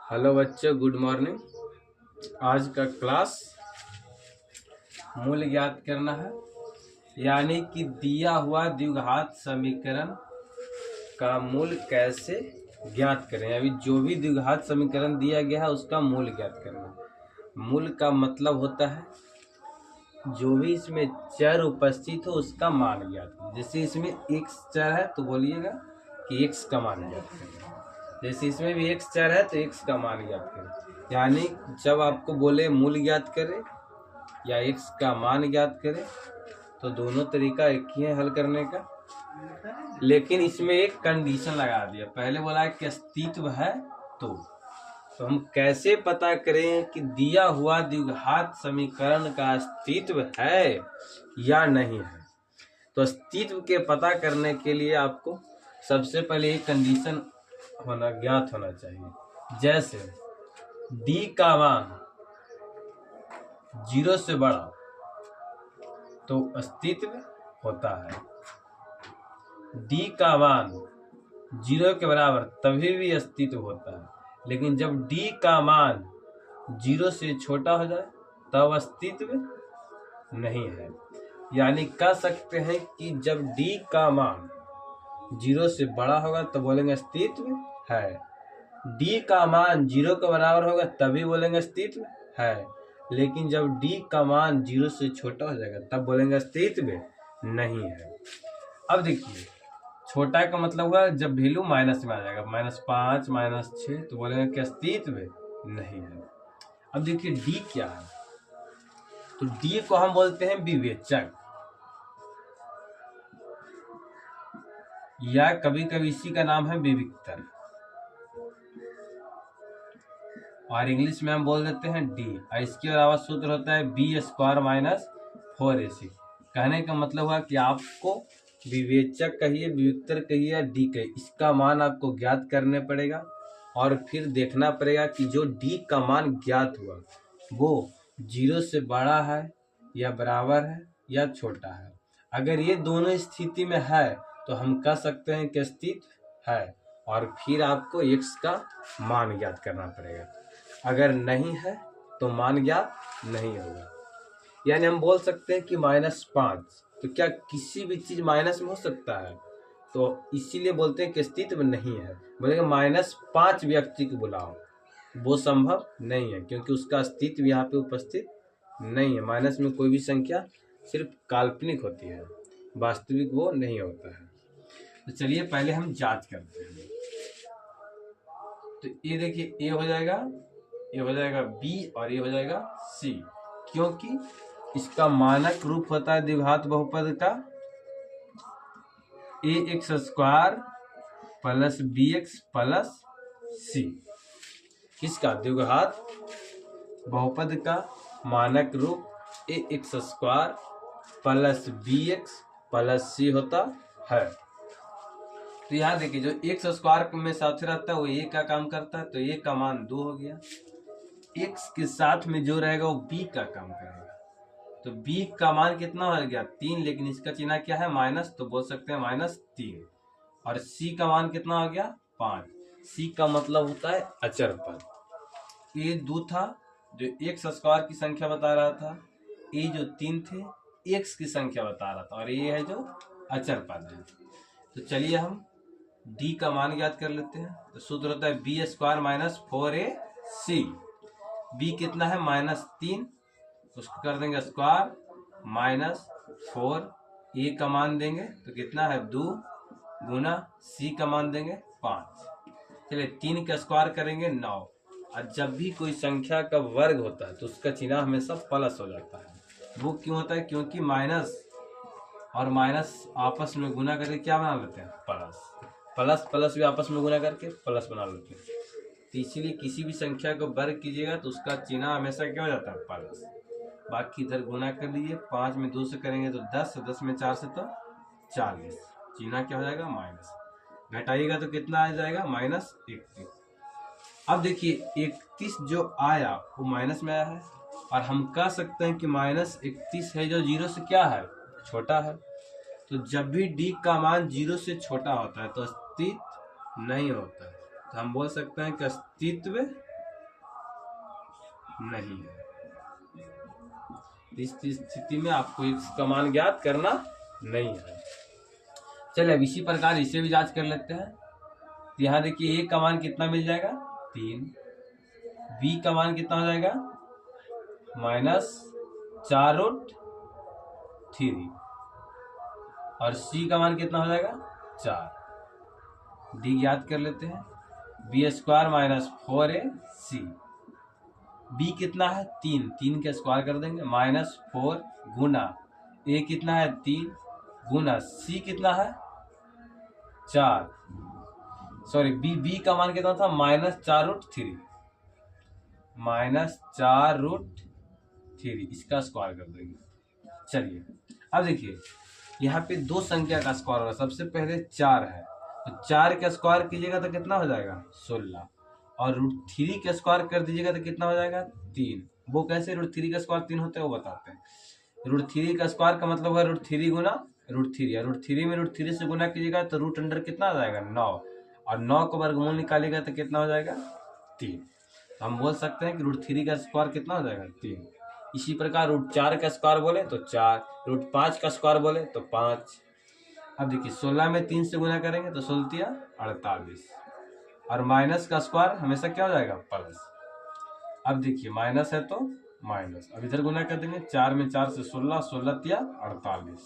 Hello बच्चों, good morning. आज का क्लास मूल ज्ञात करना है, यानी कि दिया हुआ द्विघात समीकरण का मूल कैसे ज्ञात करें। अभी जो भी द्विघात समीकरण दिया गया है उसका मूल ज्ञात करना। मूल का मतलब होता है जो भी इसमें चर उपस्थित हो उसका मान ज्ञात करें। जैसे इसमें x चर है तो बोलिएगा कि x का मान ज्ञात करें। जैसे इसमें भी x चर है तो x का मान ज्ञात करें। यानी जब आपको बोले मूल ज्ञात करें या x का मान ज्ञात करें तो दोनों तरीका एक ही है हल करने का, लेकिन इसमें एक कंडीशन लगा दिया। पहले बोला है कि अस्तित्व है तो हम कैसे पता करें कि दिया हुआ द्विघात समीकरण का अस्तित्व है या नहीं है। तो अस्तित्व के पता करने के लिए आपको सबसे पहले एक कंडीशन ज्ञात होना चाहिए। जैसे d का मान 0 से बड़ा तो अस्तित्व होता है, d का मान 0 के बराबर तभी भी अस्तित्व होता है, लेकिन जब d का मान 0 से छोटा हो जाए तब अस्तित्व नहीं है। यानी कह सकते हैं कि जब d का मान 0 से बड़ा होगा तो बोलेंगे अस्तित्व है, d का मान 0 के बराबर होगा तभी बोलेंगे अस्तित्व है, लेकिन जब d का मान 0 से छोटा हो जाएगा तब बोलेंगे अस्तित्व नहीं है। अब देखिए, छोटा का मतलब हुआ जब वैल्यू माइनस में आ जाएगा, -5 -6 तो बोलेंगे कि अस्तित्व नहीं है। अब देखिए d क्या है, तो d को हम बोलते हैं विवेचक, या कभी कभी इसी का नाम है विविक्तर, और इंग्लिश में हम बोल देते हैं d। और इसके अलावा सूत्र होता है b² - 4ac। कहने का मतलब हुआ कि आपको विवेचक कहिए, विविक्तर कहिए या d कहिए, इसका मान आपको ज्ञात करने पड़ेगा और फिर देखना पड़ेगा कि जो d का मान ज्ञात हुआ वो 0 से बड़ा है या बराबर है या छोटा है। अगर ये दोनों स्थिति में है तो हम कह सकते हैं कि अस्तित्व है, और फिर आपको x का मान ज्ञात करना पड़ेगा। अगर नहीं है तो मान ज्ञात नहीं होगा। यानी हम बोल सकते हैं कि -5, तो क्या किसी भी चीज माइनस में हो सकता है? तो इसीलिए बोलते हैं कि अस्तित्व नहीं है। बोलेंगे -5 व्यक्ति को बुलाओ, वो संभव नहीं है क्योंकि उसका अस्तित्व यहाँ पे उपस्थित नहीं है। माइनस में कोई भी संख्या सिर्फ काल्पनिक होती है, वास्तविक वो नहीं होता है। तो चलिए पहले हम जांच करते हैं। तो ये देखिए, ए हो जाएगा, ये हो जाएगा b और ये हो जाएगा c, क्योंकि इसका मानक रूप होता है द्विघात बहुपद का ax² + bx + c। किसका? द्विघात बहुपद का मानक रूप ax² + bx + c होता है। तो यहाँ देखिए, जो x² में साथ रहता है वो a का काम करता है, तो a का मान 2 हो गया। x के साथ में जो रहेगा वो b का काम करेगा, तो b का मान कितना हो गया? 3, लेकिन इसका चिन्ह क्या है? माइनस, तो बोल सकते हैं -3। और c का मान कितना हो गया? 5। c का मतलब होता है अचर पद। ये 2 था जो x² की संख्या बता रहा था, ये जो 3 थे x की संख्या बता रहा था, और ये है जो अचर पद है। तो चलिए हम d का मान ज्ञात कर लेते हैं। तो सूत्र होता है b² - 4ac। b कितना है? -3, उसको कर देंगे स्क्वायर, -4, a का मान देंगे तो कितना है? 2 गुना c का मान देंगे 5। चलिए 3 का स्क्वायर करेंगे 9। और जब भी कोई संख्या का वर्ग होता है तो उसका चिन्ह हमेशा प्लस हो जाता है। वो क्यों होता है? क्योंकि माइनस और माइनस आपस में गुना करके क्या बना लेते हैं? प्लस। प्लस प्लस भी आपस में गुना करके प्लस बना लेते हैं। तो इसीलिए किसी भी संख्या को वर्ग कीजिएगा तो उसका चिन्ह हमेशा क्या हो जाता है? प्लस। बाकी इधर गुना कर लीजिए, 5 में 2 से करेंगे तो 10, 10 में 4 से तो 40, चिन्ह क्या हो जाएगा? माइनस। घटाइएगा तो कितना आ जाएगा? -31। अब देखिए 31 जो आया वो माइनस में आया है, और हम कह सकते हैं कि -31 है जो 0 से क्या है? छोटा है। तो जब भी d का मान 0 से छोटा होता है तो अस्तित्व नहीं होता है। तो हम बोल सकते हैं कि अस्तित्व नहीं है। इस स्थिति में आपको x का मान ज्ञात करना नहीं है। चलिए अब इसी प्रकार इसे भी जांच कर लेते हैं। तो यहाँ देखिए a का मान कितना मिल जाएगा 3, b का मान कितना हो जाएगा -4√3 और c का मान कितना हो जाएगा 4। d ज्ञात कर लेते हैं, b² -4ac। b कितना है 3 के स्क्वायर कर देंगे -4 गुना a कितना है 3 गुना c कितना है 4। सॉरी b का मान कितना था -4√3 -4√3, इसका स्क्वायर कर देंगे। चलिए अब देखिए यहाँ पे दो संख्या का स्क्वायर होगा। सबसे पहले 4 है तो 4 का स्क्वायर कीजिएगा तो कितना हो जाएगा 16 और √3 का स्क्वायर कर दीजिएगा तो कितना हो जाएगा 3। वो कैसे √3 का स्क्वायर 3 होता है वो बताते हैं। √3 का स्क्वायर का मतलब है √3 गुना √3 और √3 में √3 से गुना कीजिएगा तो रूट अंडर कितना आ जाएगा 9 और 9 को वर्गमूल निकालेगा तो कितना हो जाएगा 3। हम बोल सकते हैं कि √3 का स्क्वायर कितना हो जाएगा 3। इसी प्रकार √4 का स्क्वायर बोले तो 4, √5 का स्क्वायर बोले तो 5। अब देखिए 16 में 3 से गुना करेंगे तो 16 48 और माइनस का स्क्वायर हमेशा क्या हो जाएगा प्लस। अब देखिए माइनस है तो माइनस, अब इधर गुना कर देंगे 4 में 4 से 16, 16 48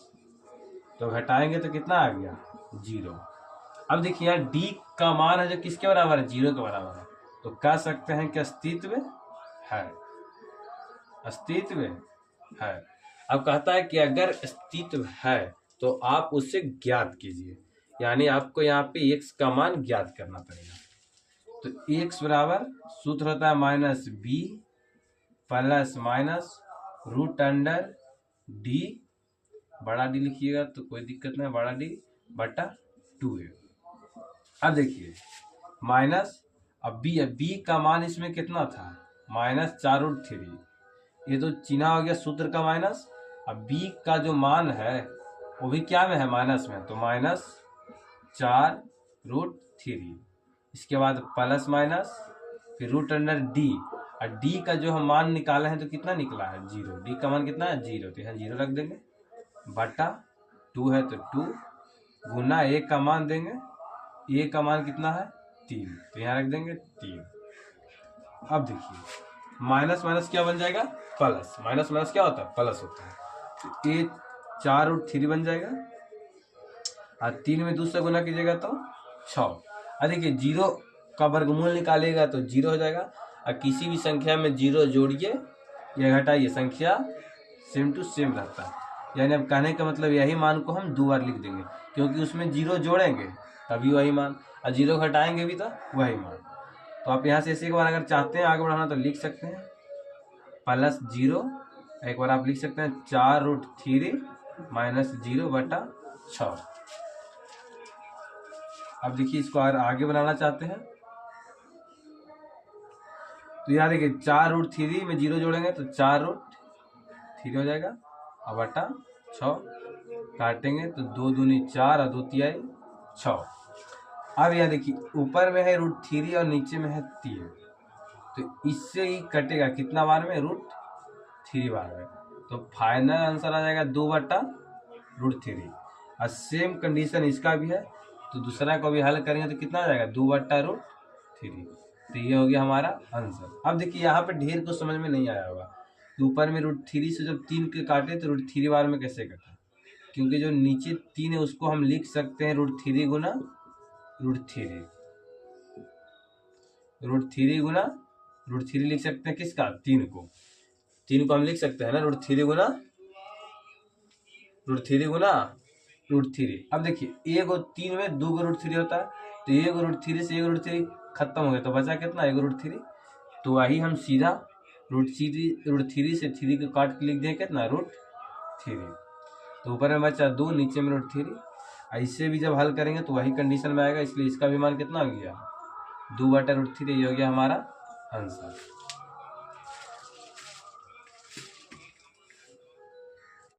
तो घटाएंगे तो कितना आ गया 0। अब देखिए यहाँ d का मान है जो किसके बराबर है 0 के बराबर है, तो कह सकते हैं कि अस्तित्व है, अस्तित्व है। अब कहता है कि अगर अस्तित्व है तो आप उसे ज्ञात कीजिए, यानी आपको यहाँ पे x का मान ज्ञात करना पड़ेगा। तो x बराबर सूत्र होता है -b plus minus root under d, बड़ा D लिखिएगा तो कोई दिक्कत नहीं, बड़ा D बटा 2a। अब देखिए माइनस अब b का मान इसमें कितना था -4√3, ये तो चिन्ह हो गया सूत्र का माइनस। अब b का जो मान है वो भी क्या में है माइनस में, तो -4√3, इसके बाद प्लस माइनस फिर रूट अंडर d और d का जो हम मान निकाले हैं तो कितना निकला है 0। d का मान कितना है 0, तो यहाँ 0 रख देंगे बटा 2 है तो 2 गुना a का मान देंगे, a का मान कितना है 3 तो यहाँ रख देंगे 3। अब देखिए माइनस माइनस क्या बन जाएगा प्लस, माइनस माइनस क्या होता है प्लस होता है, तो a 4√3 बन जाएगा और 3 में 2 से गुना कीजिएगा तो 6। अब देखिए 0 का वर्गमूल निकालेगा तो 0 हो जाएगा और किसी भी संख्या में 0 जोड़िए या घटाइए संख्या सेम टू सेम रहता है। यानी अब कहने का मतलब यही मान को हम 2 बार लिख देंगे क्योंकि उसमें 0 जोड़ेंगे तभी वही मान और 0 घटाएंगे भी तो वही मान। तो आप यहाँ से एक बार अगर चाहते हैं आगे बढ़ाना तो लिख सकते हैं +0, एक बार आप लिख सकते हैं 4√3 -0 बटा 6। अब देखिए इसको आगे बनाना चाहते हैं तो यहाँ देखिए 4√3 में 0 जोड़ेंगे तो 4√3 हो जाएगा और बटा 6 काटेंगे तो 2 दूनी 4 और 2 तिहाई 6। अब यहाँ देखिए ऊपर में है √3 और नीचे में है 3, तो इससे ही कटेगा कितना बार में √3 बार में, तो फाइनल आंसर आ जाएगा 2 बटा √3। और सेम कंडीशन इसका भी है तो दूसरा को भी हल करेंगे तो कितना आ जाएगा 2 बटा √3। तो ये हो गया हमारा आंसर। अब देखिए यहाँ पे ढेर को समझ में नहीं आया होगा तो ऊपर में √3 से जब 3 के काटे तो √3 बार में कैसे कटा, क्योंकि जो नीचे 3 है उसको हम लिख सकते हैं √3 गुना √3, √3 गुना √3 लिख सकते हैं किसका 3 को हम लिख सकते हैं ना √3 गुना √3। अब देखिए एक 3 में 2 √3 होता है तो एक √3 से एक √3 खत्म हो गया तो बचा कितना एक √3, तो वही हम सीधा √3 से 3 को काट के लिख दें कितना √3, तो ऊपर में बचा 2 नीचे में √3। ऐसे भी जब हल करेंगे तो वही कंडीशन में आएगा, इसलिए इसका भी मान कितना हो गया 2 बटा √3। ये हो गया हमारा आंसर।